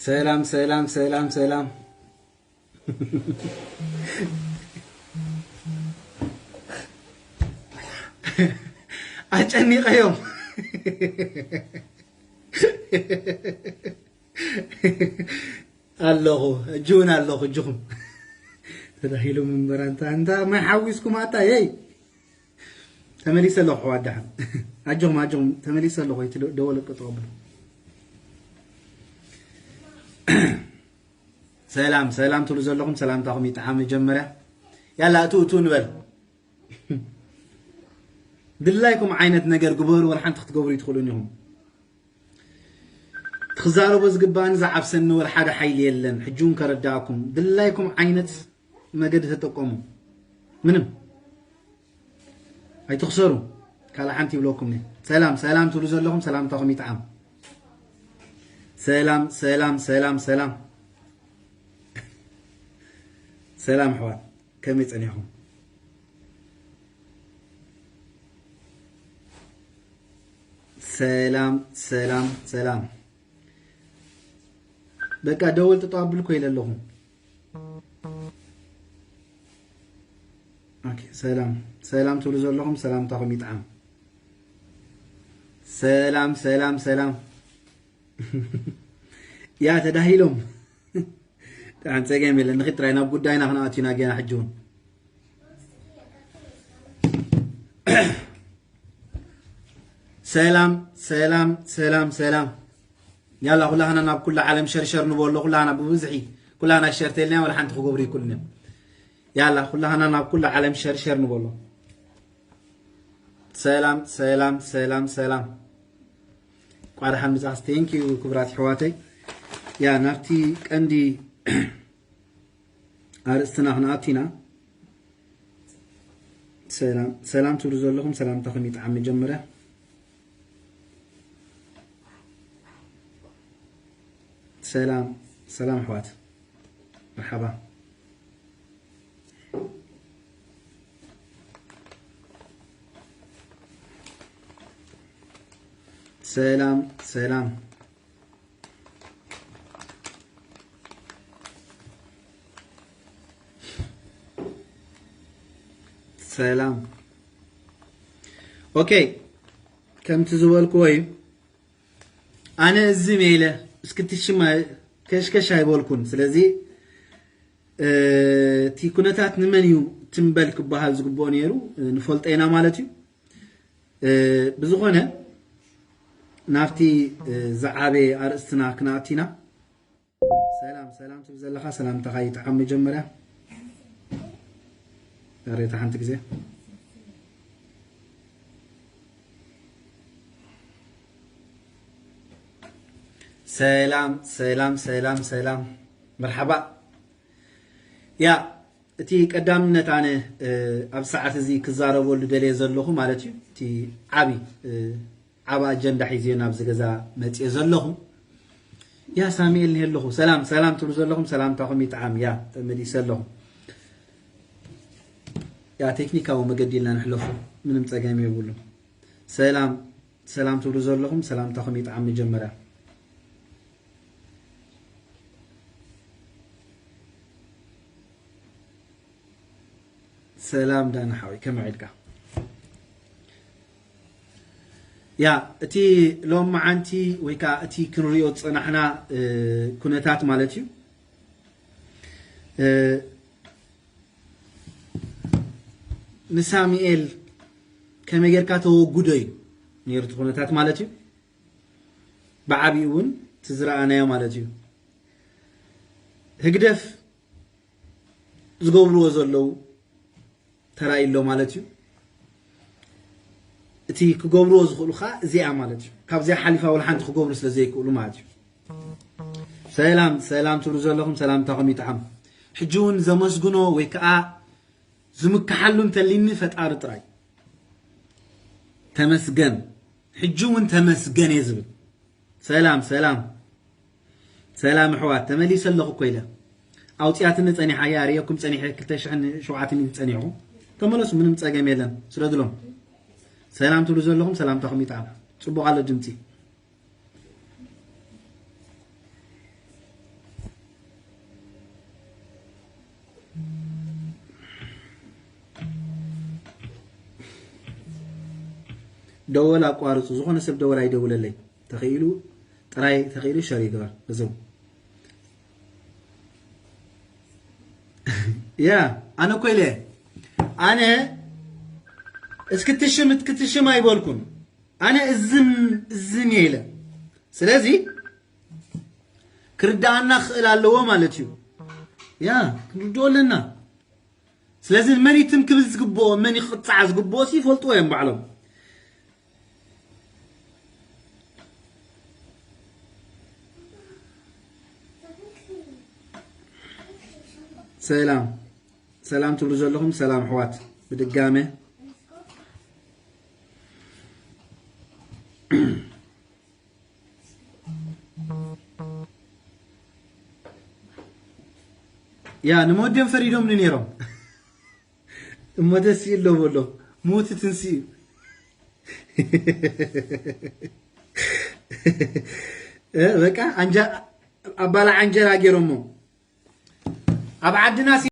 سلام سلام سلام سلام. أجني قيوم. الله جون الله جون. تدخلوا من برانتا أنت ما حاويسكم أتا هي. تملي سلوح وادها. أجهم تملي سلوح يتدول الكتاب. سلام سلام تلوزر لكم سلام تاخم يتعامل جمرة يلا تو نبل دلايكم عينة نجر قبور ولا حنت قبور يدخلون يوم تخزاروا بس قبان زعف سنو ولا حدا حيل يلن حجون كرداكم دلايكم عينة ما قد تتقوموا منهم هاي تخسروا كلا حنتي بلوكم سلام سلام تلوزر لكم سلام تاخم يتعامل سلام سلام سلام سلام سلام حوال كم يتعنيهم سلام سلام سلام بقى دول تطابلكوا إلى اللهم اوكي سلام سلام تولزوا لهم سلام تاخم يتعام سلام سلام سلام يا تدهيلهم تعال تجمل لأن خطرة أنا بقول داينا هنا أتينا جينا حجون سلام سلام سلام سلام يلا كلها أنا ناب كل عالم شر نقول له كلها أنا بوزعي كلها أنا شرتلنا ولا حنت خبري كلنا يلا كلها أنا ناب كل عالم شر نقول له سلام سلام سلام سلام قارة حمزة ثانك يو كبرات حواتي يا نفتي عندي أرستنا هنا أتينا سلام سلام ترزق لكم سلام تخمي تعمي جمرة سلام سلام حوات مرحبا سلام سلام سلام اوكي كم تزول كوي انا الزميله اسكتشما كشكش هيبولكون سلازي تي كونتات نمنيو تنبلك بحال زغبو نيرو نفلطينا مالتي بزغونه نافتي زعابي ارستنا كناتينا سلام سلام تبزلخا سلام تخايت عم جمره يا ريت حنتك زي سلام سلام سلام سلام مرحبا يا تي قدامنت انا اب ساعه زي كزاربو لدلي زلخو مالتي تي عبي عبا اجندا حيزينا بزغزا متي زلخو يا ساميل هلخو سلام سلام تلو زلخم سلام تاخم يطعم يا تمدي سلخو يا تكنيكا ومقديلنا نحلفو منم صقامي يقولوا سلام سلام تلو زلخم سلام تاخم يطعم جمره سلام دانا حاوي كم عيدك يا اتي لوم معنتي ويكا اتي كنريو صنحنا كونتات مالتي نساميل كما غيركا توغدوي نيرت كونتات مالتي بعبيون تزرعنا مالتي هقدف زغبرو زلو ترى إلو مالتيو تي كقبرو زخلوخا زي مالتيو كاب زي حليفة ولا حنت كقبرو سلزي كقولو مالتيو سلام سلام تلوزو لكم سلام تاخم يتعم حجون زمسقنو ويكا زمك حلون تليني فتقار تراي تمسقن حجون تمسقن يزبل سلام سلام سلام حوات تملي سلخو كويلة أو تياتن تاني حياري يكم تاني كلتشحن شوعاتني تانيعو كملس منهم تصاقم يلن سردلهم سلام تلوزون لهم سلام تاخم يتعب صبوا على جمتي دول أقارص زخون سب دول أي دولة لي تخيلوا تراي تخيلوا شريك غير بزو يا أنا كويلة أنا اسكتشم ما يبولكم أنا الزن يلا سلازي كردانا خلال اللوام مالتيو يا دولنا سلازي الماني تمكب زقبو ماني خطع زقبو سي فلطوا يم بعلم سلام تبرزوا لهم سلام حوات بدقامه يا نمودين فريدهم من نيرهم ما تسير له بقوله موت تنسي بقى أنجا أبلا أنجا راجيرمو أبعد ناس